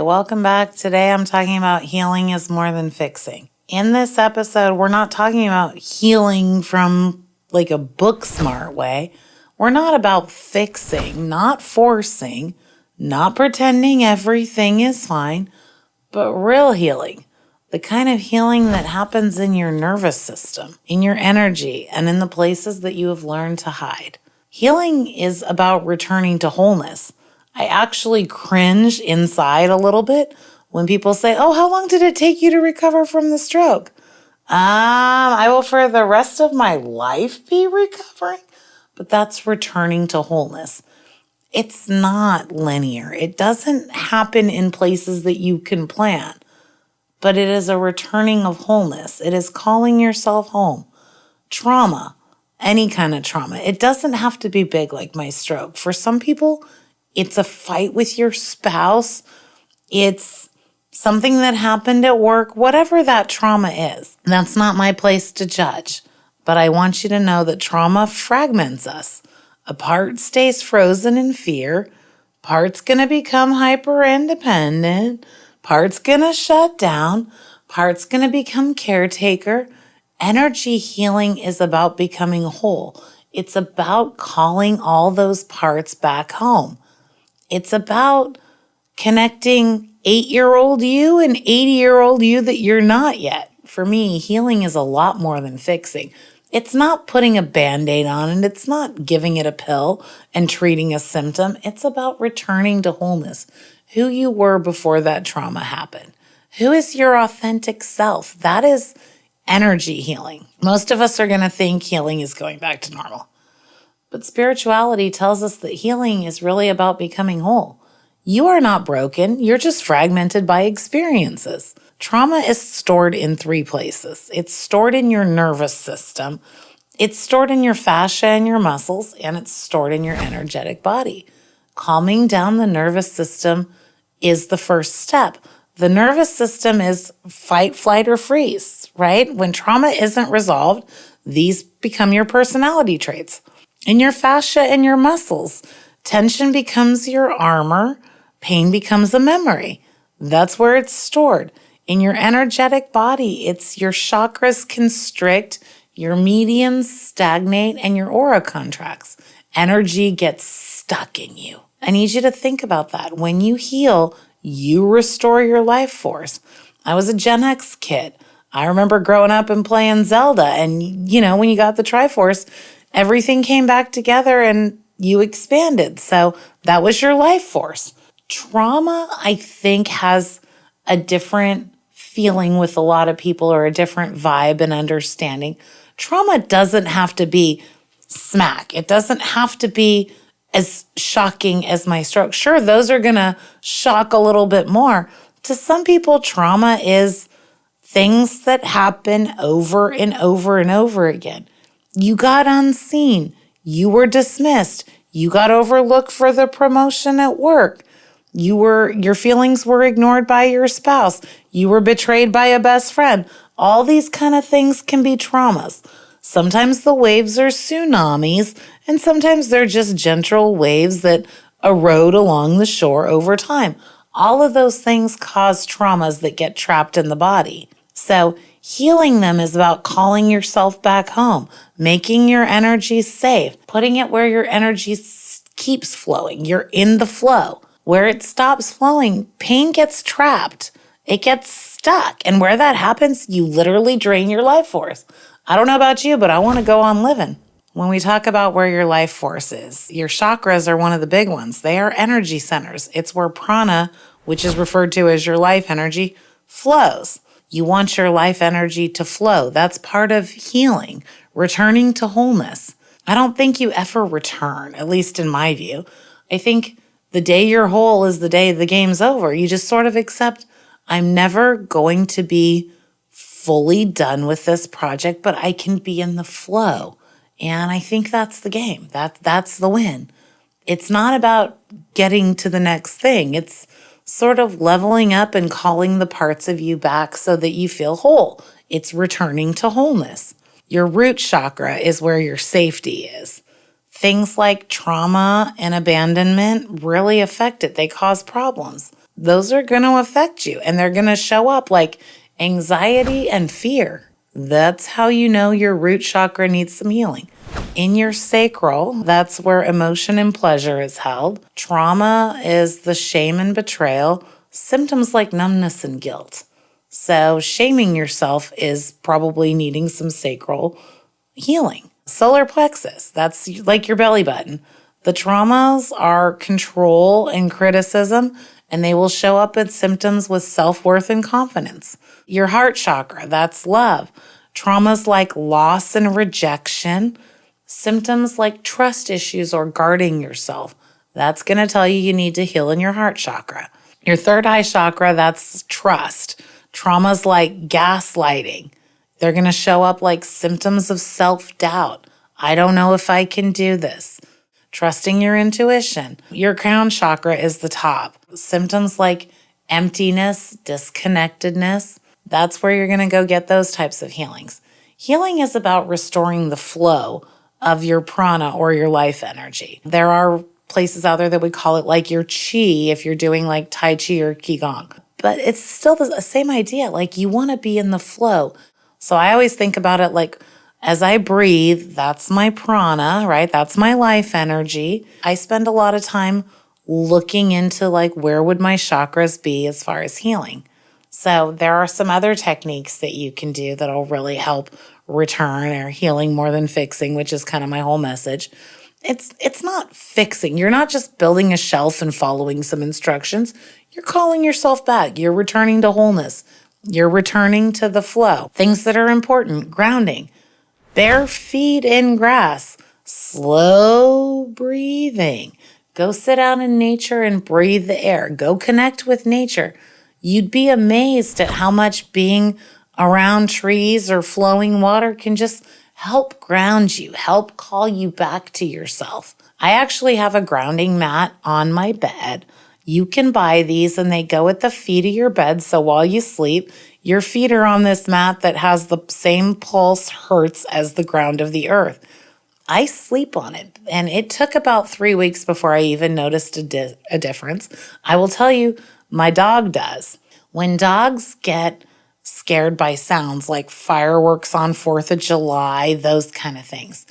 welcome back. Today I'm talking about healing is more than fixing. In this episode, we're not talking about healing from like a book smart way. We're not about fixing, not forcing, not pretending everything is fine, but real healing. The kind of healing that happens in your nervous system, in your energy, and in the places that you have learned to hide. Healing is about returning to wholeness. I actually cringe inside a little bit when people say, "Oh, how long did it take you to recover from the stroke?" I will for the rest of my life be recovering, but that's returning to wholeness. It's not linear. It doesn't happen in places that you can plan, but it is a returning of wholeness. It is calling yourself home. Trauma, any kind of trauma, it doesn't have to be big like my stroke. For some people, it's a fight with your spouse. It's something that happened at work, whatever that trauma is. That's not my place to judge. But I want you to know that trauma fragments us. A part stays frozen in fear. Part's going to become hyper independent. Part's going to shut down. Part's going to become caretaker. Energy healing is about becoming whole. It's about calling all those parts back home. It's about connecting 8-year-old you and 80-year-old you that you're not yet. For me, healing is a lot more than fixing. It's not putting a Band-Aid on it. It's not giving it a pill and treating a symptom. It's about returning to wholeness, who you were before that trauma happened. Who is your authentic self? That is energy healing. Most of us are going to think healing is going back to normal. But spirituality tells us that healing is really about becoming whole. You are not broken. You're just fragmented by experiences. Trauma is stored in 3 places. It's stored in your nervous system. It's stored in your fascia and your muscles, and it's stored in your energetic body. Calming down the nervous system is the first step. The nervous system is fight, flight, or freeze, right? When trauma isn't resolved, these become your personality traits. In your fascia and your muscles, tension becomes your armor, pain becomes a memory. That's where it's stored. In your energetic body, it's your chakras constrict, your medians stagnate, and your aura contracts. Energy gets stuck in you. I need you to think about that. When you heal, you restore your life force. I was a Gen X kid. I remember growing up and playing Zelda, and when you got the Triforce, everything came back together and you expanded. So that was your life force. Trauma, I think, has a different feeling with a lot of people, or a different vibe and understanding. Trauma doesn't have to be smack. It doesn't have to be as shocking as my stroke. Sure, those are going to shock a little bit more. To some people, trauma is things that happen over and over and over again. You got unseen. You were dismissed. You got overlooked for the promotion at work. Your feelings were ignored by your spouse. You were betrayed by a best friend. All these kind of things can be traumas. Sometimes the waves are tsunamis, and sometimes they're just gentle waves that erode along the shore over time. All of those things cause traumas that get trapped in the body. So healing them is about calling yourself back home, making your energy safe, putting it where your energy keeps flowing. You're in the flow. Where it stops flowing, pain gets trapped. It gets stuck. And where that happens, you literally drain your life force. I don't know about you, but I want to go on living. When we talk about where your life force is, your chakras are one of the big ones. They are energy centers. It's where prana, which is referred to as your life energy, flows. You want your life energy to flow. That's part of healing, returning to wholeness. I don't think you ever return, at least in my view. I think the day you're whole is the day the game's over. You just sort of accept, I'm never going to be fully done with this project, but I can be in the flow. And I think that's the game. That's the win. It's not about getting to the next thing. It's sort of leveling up and calling the parts of you back so that you feel whole. It's returning to wholeness. Your root chakra is where your safety is. Things like trauma and abandonment really affect it. They cause problems. those are going to affect you, and they're going to show up like anxiety and fear. That's how you know your root chakra needs some healing. In your sacral, that's where emotion and pleasure is held. Trauma is the shame and betrayal, symptoms like numbness and guilt. So shaming yourself is probably needing some sacral healing. Solar plexus, that's like your belly button. The traumas are control and criticism, and they will show up as symptoms with self-worth and confidence. Your heart chakra, that's love. Traumas like loss and rejection, symptoms like trust issues or guarding yourself. That's going to tell you need to heal in your heart chakra. Your third eye chakra, that's trust. Traumas like gaslighting. They're going to show up like symptoms of self-doubt. I don't know if I can do this. Trusting your intuition. Your crown chakra is the top. Symptoms like emptiness, disconnectedness. That's where you're going to go get those types of healings. Healing is about restoring the flow of your prana or your life energy. There are places out there that would call it like your chi if you're doing like Tai Chi or Qigong. But it's still the same idea. Like you want to be in the flow. So I always think about it like as I breathe, that's my prana, right? That's my life energy. I spend a lot of time looking into like where would my chakras be as far as healing. So there are some other techniques that you can do that'll really help return or healing more than fixing, which is kind of my whole message. It's not fixing. You're not just building a shelf and following some instructions. You're calling yourself back. You're returning to wholeness. You're returning to the flow. Things that are important, grounding, bare feet in grass, slow breathing. Go sit out in nature and breathe the air. Go connect with nature. You'd be amazed at how much being around trees or flowing water can just help ground you, help call you back to yourself. I actually have a grounding mat on my bed. You can buy these and they go at the feet of your bed. So while you sleep, your feet are on this mat that has the same pulse hertz as the ground of the earth. I sleep on it, and it took about 3 weeks before I even noticed a difference. I will tell you, my dog does. When dogs get scared by sounds like fireworks on 4th of July, those kind of things,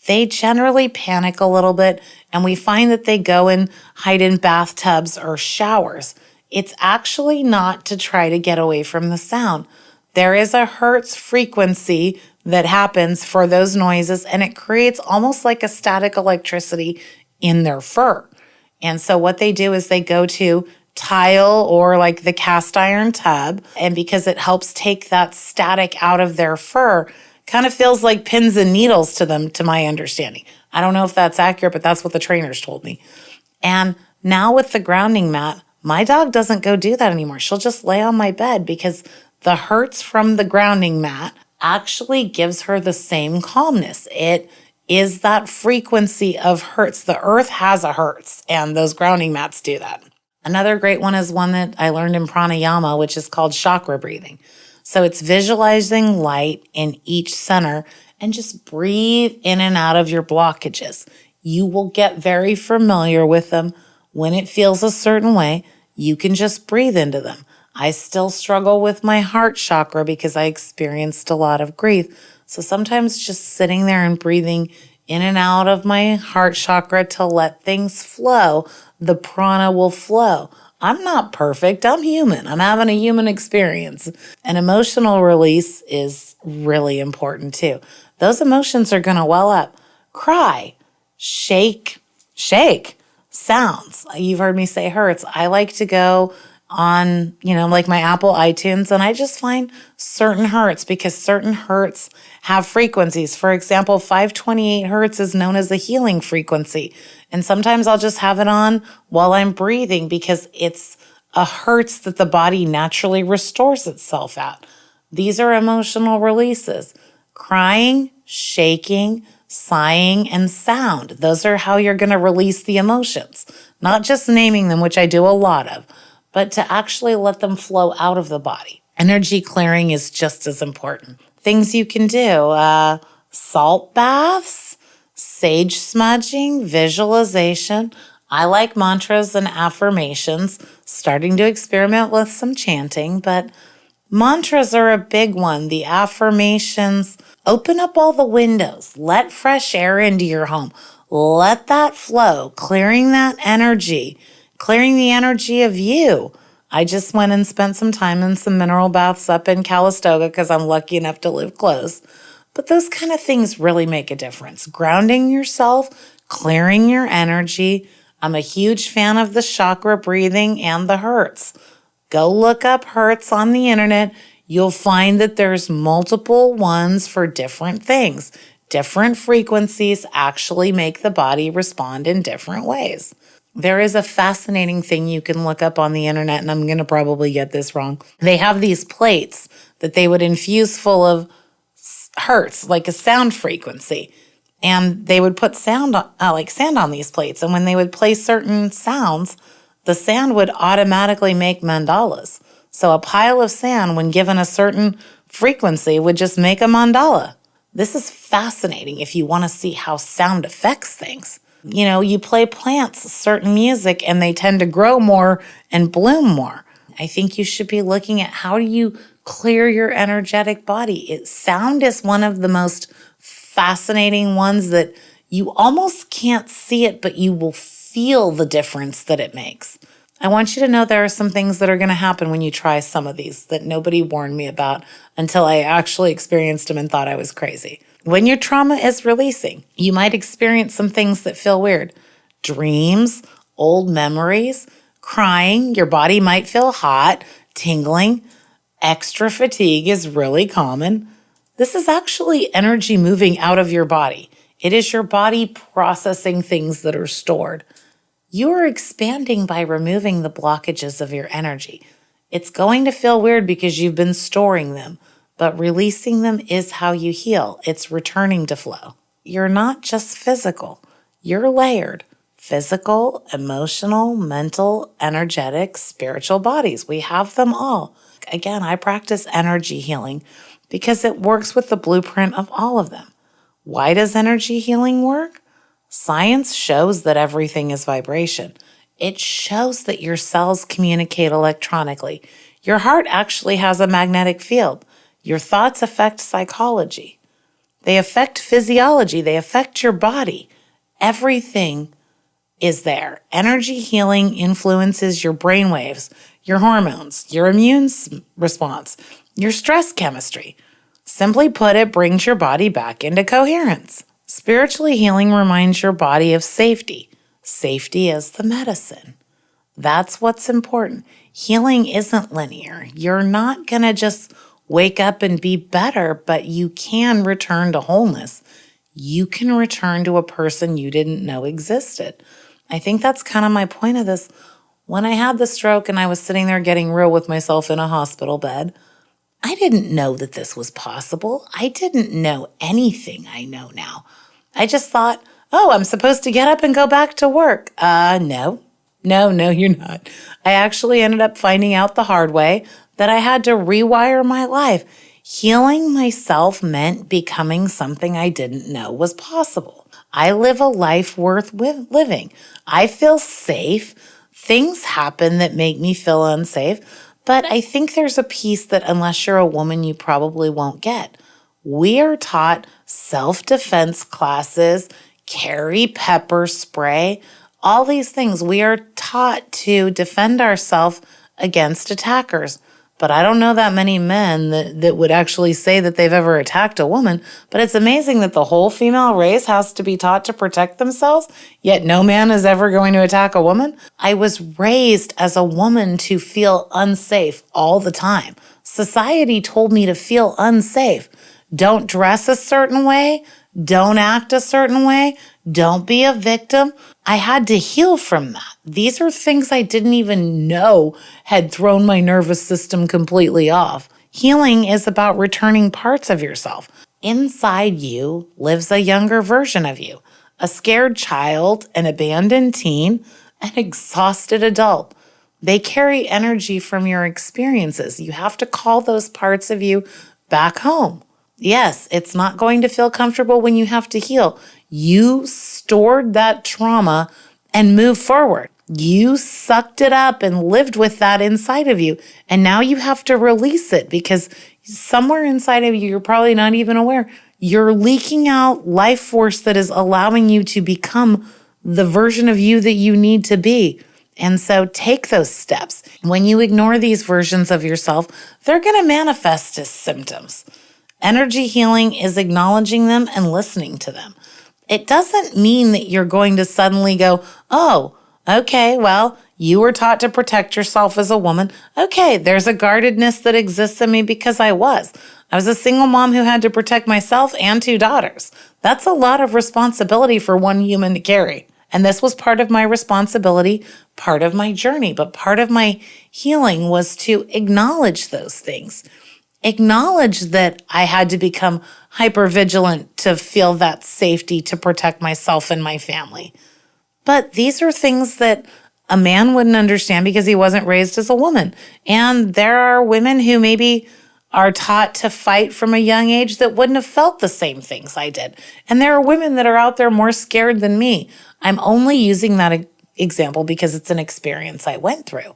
they generally panic a little bit, and we find that they go and hide in bathtubs or showers. It's actually not to try to get away from the sound. There is a hertz frequency that happens for those noises, and it creates almost like a static electricity in their fur. And so what they do is they go to tile or like the cast iron tub, and because it helps take that static out of their fur, kind of feels like pins and needles to them, to my understanding. I don't know if that's accurate, but that's what the trainers told me. And now with the grounding mat, my dog doesn't go do that anymore. She'll just lay on my bed because the hertz from the grounding mat actually gives her the same calmness. It is that frequency of hertz. The earth has a hertz, and those grounding mats do that. Another great one is one that I learned in pranayama, which is called chakra breathing. So it's visualizing light in each center and just breathe in and out of your blockages. You will get very familiar with them. When it feels a certain way, you can just breathe into them. I still struggle with my heart chakra because I experienced a lot of grief. So sometimes just sitting there and breathing in and out of my heart chakra to let things flow, the prana will flow. I'm not perfect. I'm human. I'm having a human experience. And emotional release is really important too. Those emotions are going to well up. Cry, shake, sounds. You've heard me say hertz. I like to go on, like my Apple iTunes, and I just find certain hertz because certain hertz have frequencies. For example, 528 hertz is known as a healing frequency. And sometimes I'll just have it on while I'm breathing because it's a hertz that the body naturally restores itself at. These are emotional releases. Crying, shaking, sighing, and sound. Those are how you're going to release the emotions. Not just naming them, which I do a lot of, but to actually let them flow out of the body. Energy clearing is just as important. Things you can do, salt baths, sage smudging, visualization. I like mantras and affirmations, starting to experiment with some chanting, but mantras are a big one. The affirmations, open up all the windows, let fresh air into your home, let that flow, clearing that energy, clearing the energy of you. I just went and spent some time in some mineral baths up in Calistoga because I'm lucky enough to live close. But those kind of things really make a difference. Grounding yourself, clearing your energy. I'm a huge fan of the chakra breathing and the hertz. Go look up hertz on the internet. You'll find that there's multiple ones for different things. Different frequencies actually make the body respond in different ways. There is a fascinating thing you can look up on the internet, and I'm going to probably get this wrong. They have these plates that they would infuse full of hertz, like a sound frequency. And they would put sand on these plates. And when they would play certain sounds, the sand would automatically make mandalas. So a pile of sand, when given a certain frequency, would just make a mandala. This is fascinating if you want to see how sound affects things. You know, you play plants certain music and they tend to grow more and bloom more. I think you should be looking at how do you clear your energetic body. Sound is one of the most fascinating ones that you almost can't see it, but you will feel the difference that it makes. I want you to know there are some things that are going to happen when you try some of these that nobody warned me about until I actually experienced them and thought I was crazy. When your trauma is releasing, you might experience some things that feel weird. Dreams, old memories, crying, your body might feel hot, tingling. Extra fatigue is really common. This is actually energy moving out of your body. It is your body processing things that are stored. You are expanding by removing the blockages of your energy. It's going to feel weird because you've been storing them, but releasing them is how you heal. It's returning to flow. You're not just physical. You're layered. Physical, emotional, mental, energetic, spiritual bodies. We have them all. Again, I practice energy healing because it works with the blueprint of all of them. Why does energy healing work? Science shows that everything is vibration. It shows that your cells communicate electronically. Your heart actually has a magnetic field. Your thoughts affect psychology. They affect physiology. They affect your body. Everything is there. Energy healing influences your brain waves, your hormones, your immune response, your stress chemistry. Simply put, it brings your body back into coherence. Spiritually healing reminds your body of safety. Safety is the medicine. That's what's important. Healing isn't linear. You're not going to just wake up and be better, but you can return to wholeness. You can return to a person you didn't know existed. I think that's kind of my point of this. When I had the stroke and I was sitting there getting real with myself in a hospital bed, I didn't know that this was possible. I didn't know anything I know now. I just thought, oh, I'm supposed to get up and go back to work. No, you're not. I actually ended up finding out the hard way that I had to rewire my life. Healing myself meant becoming something I didn't know was possible. I live a life worth living. I feel safe. Things happen that make me feel unsafe. But I think there's a piece that unless you're a woman, you probably won't get. We are taught self-defense classes, carry pepper spray, all these things. We are taught to defend ourselves against attackers. But I don't know that many men that would actually say that they've ever attacked a woman. But it's amazing that the whole female race has to be taught to protect themselves, yet no man is ever going to attack a woman. I was raised as a woman to feel unsafe all the time. Society told me to feel unsafe. Don't dress a certain way. Don't act a certain way. Don't be a victim. I had to heal from that. These are things I didn't even know had thrown my nervous system completely off. Healing is about returning parts of yourself. Inside you lives a younger version of you, a scared child, an abandoned teen, an exhausted adult. They carry energy from your experiences. You have to call those parts of you back home. Yes, it's not going to feel comfortable when you have to heal. You stored that trauma and move forward. You sucked it up and lived with that inside of you. And now you have to release it because somewhere inside of you, you're probably not even aware, you're leaking out life force that is allowing you to become the version of you that you need to be. And so take those steps. When you ignore these versions of yourself, they're going to manifest as symptoms. Energy healing is acknowledging them and listening to them. It doesn't mean that you're going to suddenly go, oh, okay, well, you were taught to protect yourself as a woman. Okay, there's a guardedness that exists in me because I was. I was a single mom who had to protect myself and 2 daughters. That's a lot of responsibility for one human to carry. And this was part of my responsibility, part of my journey, but part of my healing was to acknowledge those things. Acknowledge that I had to become hypervigilant to feel that safety to protect myself and my family. But these are things that a man wouldn't understand because he wasn't raised as a woman. And there are women who maybe are taught to fight from a young age that wouldn't have felt the same things I did. And there are women that are out there more scared than me. I'm only using that example because it's an experience I went through.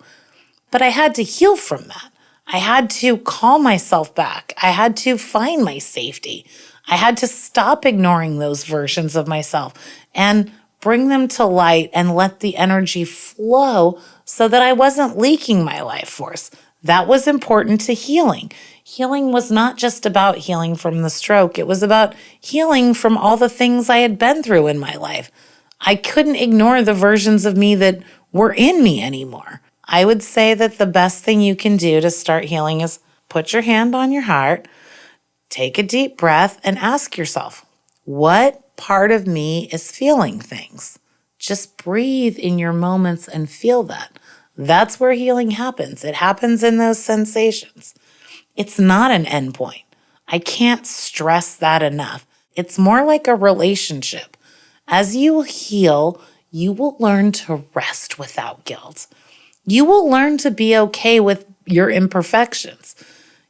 But I had to heal from that. I had to call myself back. I had to find my safety. I had to stop ignoring those versions of myself and bring them to light and let the energy flow so that I wasn't leaking my life force. That was important to healing. Healing was not just about healing from the stroke. It was about healing from all the things I had been through in my life. I couldn't ignore the versions of me that were in me anymore. I would say that the best thing you can do to start healing is put your hand on your heart, take a deep breath, and ask yourself, what part of me is feeling things? Just breathe in your moments and feel that. That's where healing happens. It happens in those sensations. It's not an endpoint. I can't stress that enough. It's more like a relationship. As you heal, you will learn to rest without guilt. You will learn to be okay with your imperfections.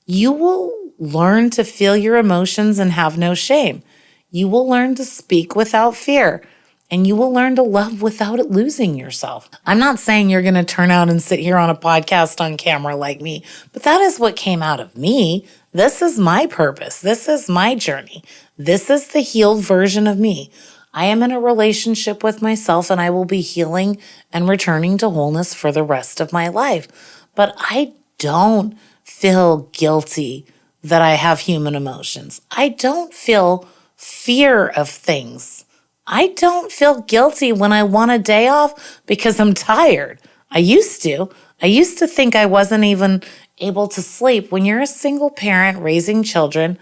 You will learn to feel your emotions and have no shame. You will learn to speak without fear. And you will learn to love without losing yourself. I'm not saying you're going to turn out and sit here on a podcast on camera like me, but that is what came out of me. This is my purpose. This is my journey. This is the healed version of me. I am in a relationship with myself and I will be healing and returning to wholeness for the rest of my life. But I don't feel guilty that I have human emotions. I don't feel fear of things. I don't feel guilty when I want a day off because I'm tired. I used to. I used to think I wasn't even able to sleep. When you're a single parent raising children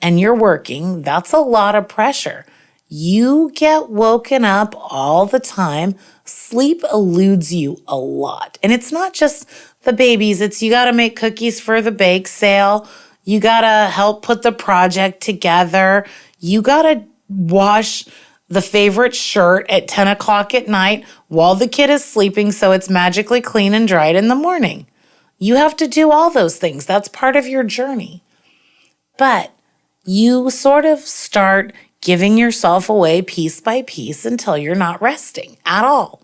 and you're working, that's a lot of pressure. You get woken up all the time. Sleep eludes you a lot. And it's not just the babies. It's you got to make cookies for the bake sale. You got to help put the project together. You got to wash the favorite shirt at 10 o'clock at night while the kid is sleeping so it's magically clean and dried in the morning. You have to do all those things. That's part of your journey. But you sort of start giving yourself away piece by piece until you're not resting at all.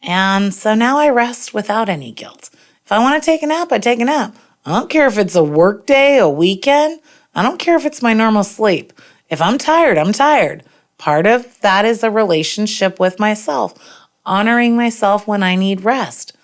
And so now I rest without any guilt. If I want to take a nap, I take a nap. I don't care if it's a work day, a weekend. I don't care if it's my normal sleep. If I'm tired, I'm tired. Part of that is a relationship with myself, honoring myself when I need rest,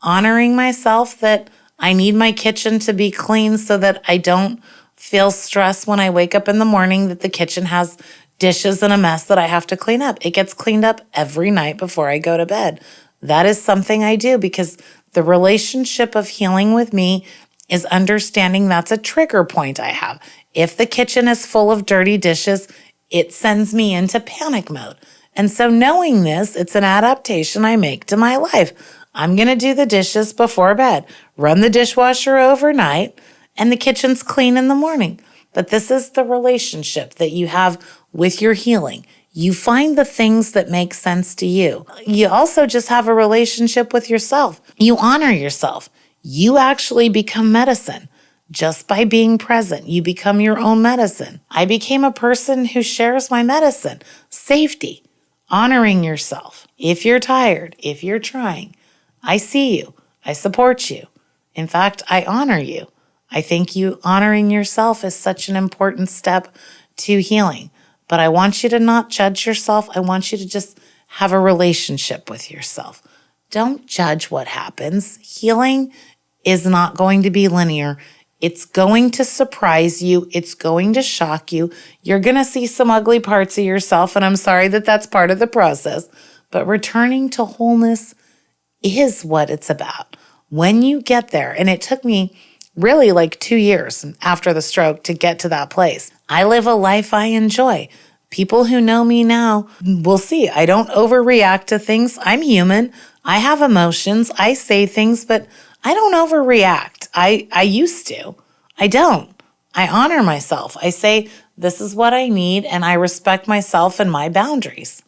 honoring myself that I need my kitchen to be clean so that I don't feel stressed when I wake up in the morning that the kitchen has dishes and a mess that I have to clean up. It gets cleaned up every night before I go to bed. That is something I do because the relationship of healing with me is understanding that's a trigger point I have. If the kitchen is full of dirty dishes, it sends me into panic mode. And so knowing this, it's an adaptation I make to my life. I'm going to do the dishes before bed, run the dishwasher overnight, and the kitchen's clean in the morning. But this is the relationship that you have with your healing. You find the things that make sense to you. You also just have a relationship with yourself. You honor yourself. You actually become medicine. Just by being present, you become your own medicine. I became a person who shares my medicine. Safety. honoring yourself. If you're tired, if you're trying, I see you. I support you. In fact, I honor you. I think you honoring yourself is such an important step to healing. But I want you to not judge yourself. I want you to just have a relationship with yourself. Don't judge what happens. Healing is not going to be linear. It's going to surprise you. It's going to shock you. You're going to see some ugly parts of yourself, and I'm sorry that that's part of the process. But returning to wholeness is what it's about. When you get there, and it took me really like 2 years after the stroke to get to that place. I live a life I enjoy. People who know me now will see I don't overreact to things. I'm human. I have emotions. I say things, but I don't overreact. I used to. I don't. I honor myself. I say, this is what I need, and I respect myself and my boundaries.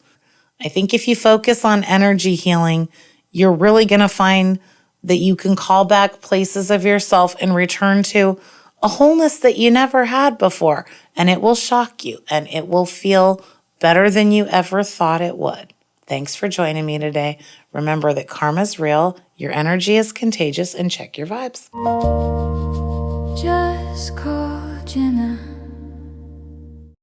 I think if you focus on energy healing, you're really going to find that you can call back places of yourself and return to a wholeness that you never had before. And it will shock you, and it will feel better than you ever thought it would. Thanks for joining me today. Remember that karma's real, your energy is contagious, and check your vibes. Just call Jenna.